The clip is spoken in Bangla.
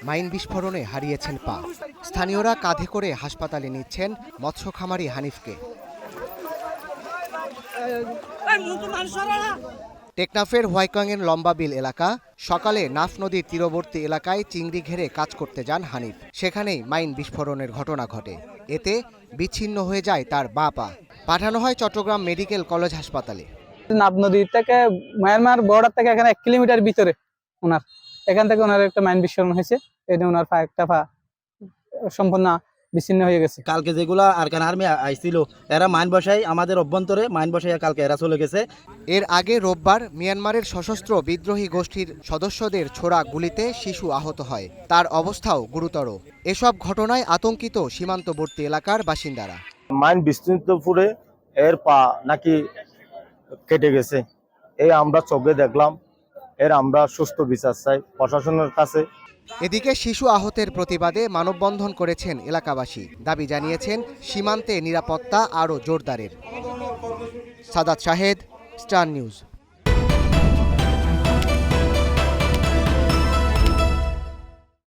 মাইন বিস্ফোরণে হারিয়েছেন পা। স্থানীয়রা কাঁধে করে হাসপাতালে নিচ্ছেন মৎস্য খামারি হানিফকে। টেকনাফের হোয়াইকংয়ের লম্বাবিল এলাকা। সকালে নাফ নদীর তীরবর্তী এলাকায় চিংড়ি ঘেরে কাজ করতে যান হানিফ। সেখানেই মাইন বিস্ফোরণের ঘটনা ঘটে। এতে বিচ্ছিন্ন হয়ে যায় তার বাঁ পা। পাঠানো হয় চট্টগ্রাম মেডিকেল কলেজ হাসপাতালে। নাফ নদী থেকে মায়ানমার বর্ডার থেকে এখানে 1 কিলোমিটার ভিতরে এখান থেকে ওনার একটা মাইন বিস্ফোরণ হয়েছে। এটা ওনার একটা পা সম্পূর্ণ বিচ্ছিন্ন হয়ে গেছে। কালকে যেগুলা আরকান আর্মি আইছিল এরা মাইন বসাই আমাদের অভ্যন্তরে মাইন বসাই কালকে এরা চলে গেছে। এর আগে রোববার মিয়ানমারের সশস্ত্র বিদ্রোহী গোষ্ঠীর সদস্যদের ছোড়া গুলিতে শিশু আহত হয়। তার অবস্থাও গুরুতর। এসব ঘটনায় আতঙ্কিত সীমান্তবর্তী এলাকার বাসিন্দারা। মাইন বিস্তৃত ফুরে এর পা নাকি কেটে গেছে, এই আমরা চোখে দেখলাম। এর আমরা সুস্থ বিচার চাই প্রশাসনের কাছে। এদিকে শিশু আহতের প্রতিবাদে মানববন্ধন করেছেন এলাকাবাসী। দাবি জানিয়েছেন সীমান্তে নিরাপত্তা আরও জোরদারের। Sadat Shahed, star news.